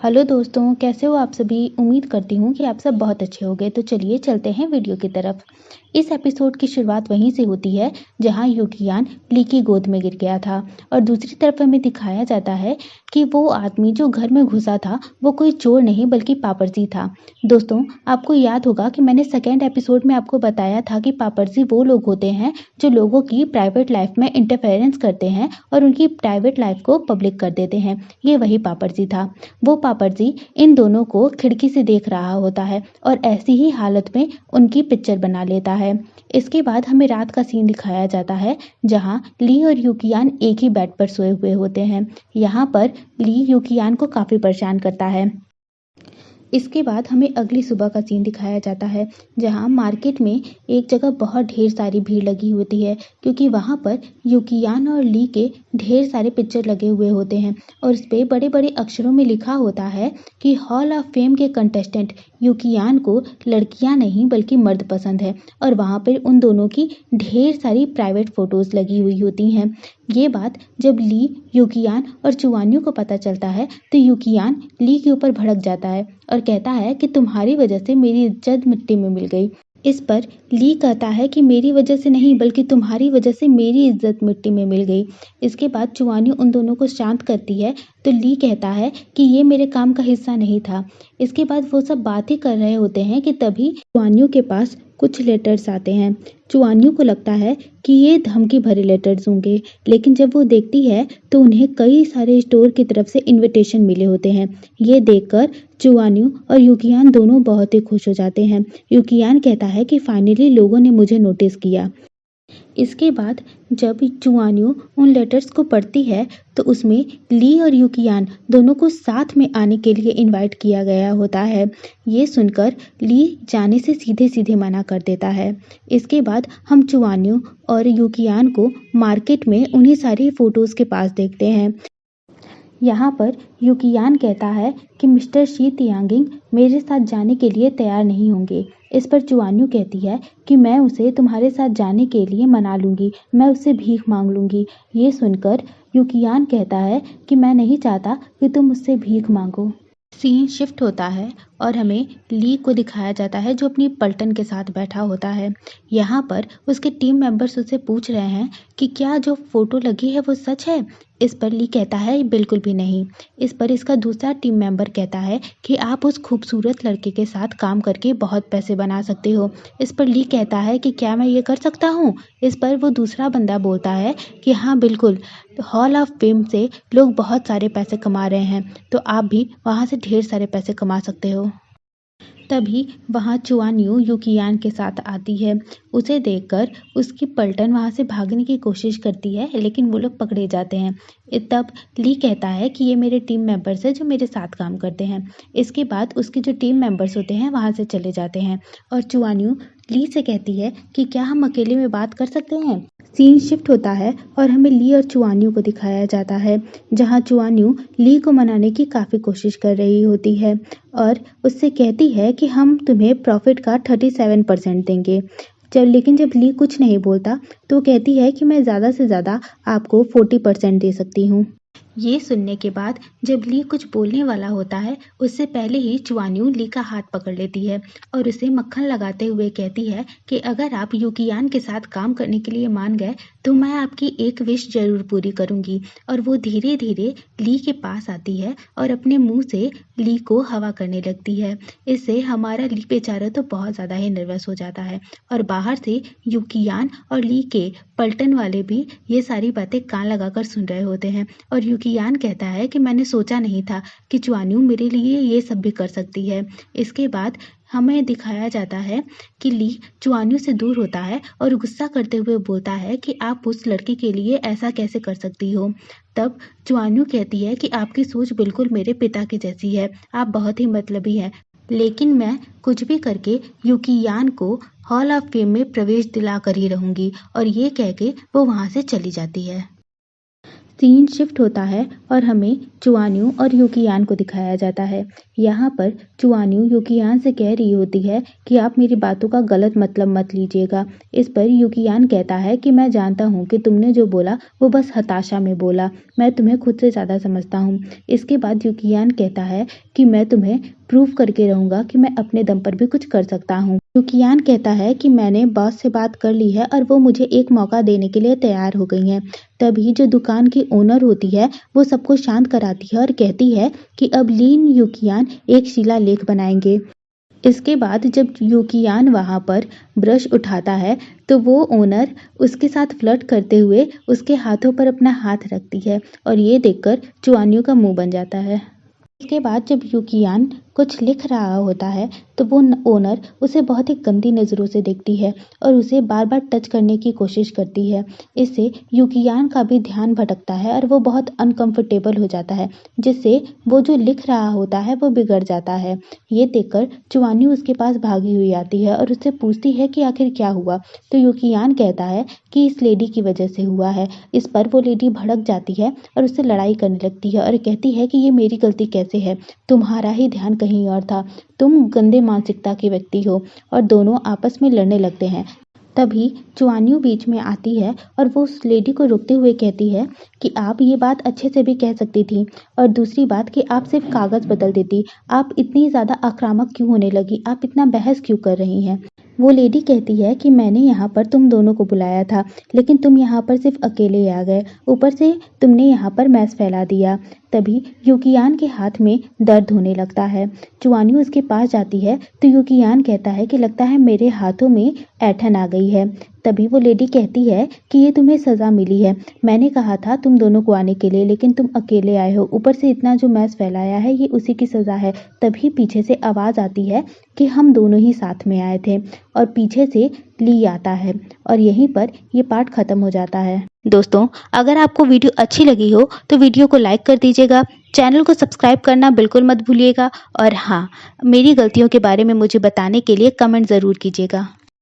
Hello दोस्तों, कैसे हो आप सभी? उम्मीद करती हूँ कि आप सब बहुत अच्छे होंगे। तो चलिए चलते हैं वीडियो की तरफ। इस एपिसोड की शुरुआत वहीं से होती है जहाँ यूकियान ली की गोद में गिर गया था और दूसरी तरफ हमें दिखाया जाता है कि वो आदमी जो घर में घुसा था वो कोई चोर नहीं बल्कि पापड़जी था। दोस्तों, आपको याद होगा कि मैंने सेकेंड एपिसोड में आपको बताया था कि पापड़जी वो लोग होते हैं जो लोगों की प्राइवेट लाइफ में इंटरफेरेंस करते हैं और उनकी प्राइवेट लाइफ को पब्लिक कर देते हैं। ये वही पापड़जी था। वो पापड़जी इन दोनों को खिड़की से देख रहा होता है और ऐसी ही हालत में उनकी पिक्चर बना लेता है। इसके बाद हमें रात का सीन दिखाया जाता है जहां ली और यूकियान एक ही बेड पर सोए हुए होते हैं। यहाँ पर ली यूकियान को काफी परेशान करता है। इसके बाद हमें अगली सुबह का सीन दिखाया जाता है जहां मार्केट में एक जगह बहुत ढेर सारी भीड़ लगी होती है क्योंकि वहां पर यूकियान और ली के ढेर सारे पिक्चर लगे हुए होते हैं और इस पे बड़े बड़े अक्षरों में लिखा होता है कि हॉल ऑफ फेम के कंटेस्टेंट यूकियान को लड़कियां नहीं बल्कि मर्द पसंद है और वहां पर उन दोनों की ढेर सारी प्राइवेट फोटोज लगी हुई होती हैं। ये बात जब ली, यूकियान और चुआन्यू को पता चलता है तो यूकियान ली के ऊपर भड़क जाता है और कहता है कि तुम्हारी वजह से मेरी इज्जत मिट्टी में मिल गई। इस पर ली कहता है कि मेरी वजह से नहीं बल्कि तुम्हारी वजह से मेरी इज्जत मिट्टी में मिल गई। इसके बाद चुआन्यू उन दोनों को शांत करती है तो ली कहता है कि ये मेरे काम का हिस्सा नहीं था। इसके बाद वो सब बातें कर रहे होते हैं कि तभी चुआन्यू के पास कुछ लेटर्स आते हैं। चुआन्यू को लगता है कि ये धमकी भरे लेटर्स होंगे, लेकिन जब वो देखती है तो उन्हें कई सारे स्टोर की तरफ से इनविटेशन मिले होते हैं। ये देखकर चुआन्यू और यूकियान दोनों बहुत ही खुश हो जाते हैं। यूकियान कहता है कि फाइनली लोगों ने मुझे नोटिस किया। इसके बाद जब चुआन्यू उन लेटर्स को पढ़ती है तो उसमें ली और यूकियान दोनों को साथ में आने के लिए इनवाइट किया गया होता है। ये सुनकर ली जाने से सीधे सीधे मना कर देता है। इसके बाद हम चुआन्यू और यूकियान को मार्केट में उन्हीं सारी फोटोज के पास देखते हैं। यहाँ पर यूकियान कहता है कि मिस्टर शी तियांगिंग मेरे साथ जाने के लिए तैयार नहीं होंगे। इस पर चुआन्यू कहती है कि मैं उसे तुम्हारे साथ जाने के लिए मना लूंगी, मैं उससे भीख मांग लूंगी। ये सुनकर यूकियान कहता है कि मैं नहीं चाहता कि तुम मुझसे भीख मांगो। सीन शिफ्ट होता है और हमें ली को दिखाया जाता है जो अपनी पलटन के साथ बैठा होता है। यहाँ पर उसके टीम मेंबर्स उससे पूछ रहे हैं कि क्या जो फोटो लगी है वो सच है। इस पर ली कहता है बिल्कुल भी नहीं। इस पर इसका दूसरा टीम मेंबर कहता है कि आप उस खूबसूरत लड़के के साथ काम करके बहुत पैसे बना सकते हो। इस पर ली कहता है कि क्या मैं ये कर सकता हूँ। इस पर वो दूसरा बंदा बोलता है कि हाँ बिल्कुल, हॉल ऑफ फेम से लोग बहुत सारे पैसे कमा रहे हैं तो आप भी वहाँ से ढेर सारे पैसे कमा सकते हो। तभी वहाँ चुआन्यू यूकियान के साथ आती है। उसे देखकर उसकी पलटन वहाँ से भागने की कोशिश करती है लेकिन वो लोग पकड़े जाते हैं। तब ली कहता है कि ये मेरे टीम मेंबर्स हैं जो मेरे साथ काम करते हैं। इसके बाद उसके जो टीम मेंबर्स होते हैं वहाँ से चले जाते हैं और चुआन्यू ली से कहती है कि क्या हम अकेले में बात कर सकते हैं। सीन शिफ्ट होता है और हमें ली और चुआन्यू को दिखाया जाता है जहाँ चुआन्यू ली को मनाने की काफ़ी कोशिश कर रही होती है और उससे कहती है कि हम तुम्हें प्रॉफिट का 37% देंगे। लेकिन जब ली कुछ नहीं बोलता तो कहती है कि मैं ज़्यादा से ज़्यादा आपको 40% दे सकती हूँ। ये सुनने के बाद जब ली कुछ बोलने वाला होता है उससे पहले ही चुआन्यू ली का हाथ पकड़ लेती है और उसे मक्खन लगाते हुए कहती है कि अगर आप यूकियान के साथ काम करने के लिए मान गए तो मैं आपकी एक विश जरूर पूरी करूंगी। और वो धीरे धीरे ली के पास आती है और अपने मुंह से ली को हवा करने लगती है। इससे हमारा ली बेचारा तो बहुत ज़्यादा ही नर्वस हो जाता है और बाहर से यूकियान और ली के पलटन वाले भी ये सारी बातें कान लगाकर सुन रहे होते हैं और यूकियान कहता है कि मैंने सोचा नहीं था कि चुआन्यू मेरे लिए ये सब भी कर सकती है। इसके बाद हमें दिखाया जाता है कि ली चुआन्यू से दूर होता है और गुस्सा करते हुए बोलता है कि आप उस लड़के के लिए ऐसा कैसे कर सकती हो। तब चुआन्यू कहती है कि आपकी सोच बिल्कुल मेरे पिता की जैसी है, आप बहुत ही मतलबी हैं, लेकिन मैं कुछ भी करके यूकियान को हॉल ऑफ फेम में प्रवेश दिला कर ही रहूंगी। और ये कह के वो वहां से चली जाती है। सीन शिफ्ट होता है और हमें चुआन्यू और यूकियान को दिखाया जाता है। यहाँ पर चुआन्यू यूकियान से कह रही होती है कि आप मेरी बातों का गलत मतलब मत लीजिएगा। इस पर यूकियान कहता है कि मैं जानता हूँ कि तुमने जो बोला वो बस हताशा में बोला, मैं तुम्हें खुद से ज़्यादा समझता हूँ। इसके बाद यूकियान कहता है कि मैं तुम्हें प्रूव करके रहूँगा कि मैं अपने दम पर भी कुछ कर सकता हूँ। यूकियान कहता है कि मैंने बॉस से बात कर ली है और वो मुझे एक मौका देने के लिए तैयार हो गई हैं। तभी जो दुकान की ओनर होती है वो सबको शांत कराती है और कहती है कि अब लीन यूकियान एक शिलालेख बनाएंगे। इसके बाद जब यूकियान वहाँ पर ब्रश उठाता है तो वो ओनर उसके साथ फ्लर्ट करते हुए उसके हाथों पर अपना हाथ रखती है और ये देखकर चुआन्यू का मुंह बन जाता है। इसके बाद जब यूकियान कुछ लिख रहा होता है तो वो ओनर उसे बहुत ही गंदी नज़रों से देखती है और उसे बार बार टच करने की कोशिश करती है। इससे यूकियान का भी ध्यान भटकता है और वो बहुत अनकंफर्टेबल हो जाता है, जिससे वो जो लिख रहा होता है वो बिगड़ जाता है। ये देखकर चुआन्यू उसके पास भागी हुई आती है और उससे पूछती है कि आखिर क्या हुआ। तो यूकियान कहता है कि इस लेडी की वजह से हुआ है। इस पर वो लेडी भड़क जाती है और उससे लड़ाई करने लगती है और कहती है कि ये मेरी गलती कैसे है, तुम्हारा ही ध्यान कहीं और था, तुम गंदे मानसिकता के व्यक्ति हो। और दोनों आपस में लड़ने लगते हैं। तभी चुआन्यू बीच में आती है और वो उस लेडी को रोकते हुए कहती है कि आप ये बात अच्छे से भी कह सकती थी और दूसरी बात कि आप सिर्फ कागज़ बदल देती, आप इतनी ज़्यादा आक्रामक क्यों होने लगी, आप इतना बहस क्यों कर रही हैं। वो लेडी कहती है कि मैंने यहाँ पर तुम दोनों को बुलाया था, लेकिन तुम यहाँ पर सिर्फ अकेले आ गए, ऊपर से तुमने यहाँ पर मैस फैला दिया। तभी यूकियान के हाथ में दर्द होने लगता है। चुआन्यू उसके पास जाती है तो यूकियान कहता है कि लगता है मेरे हाथों में ऐंठन आ गई है। तभी वो लेडी कहती है कि ये तुम्हें सज़ा मिली है, मैंने कहा था तुम दोनों को आने के लिए, लेकिन तुम अकेले आए हो, ऊपर से इतना जो मैस फैलाया है ये उसी की सज़ा है। तभी पीछे से आवाज़ आती है कि हम दोनों ही साथ में आए थे और पीछे से ली आता है और यहीं पर ये पार्ट ख़त्म हो जाता है। दोस्तों, अगर आपको वीडियो अच्छी लगी हो तो वीडियो को लाइक कर दीजिएगा, चैनल को सब्सक्राइब करना बिल्कुल मत भूलिएगा और हाँ, मेरी गलतियों के बारे में मुझे बताने के लिए कमेंट ज़रूर कीजिएगा।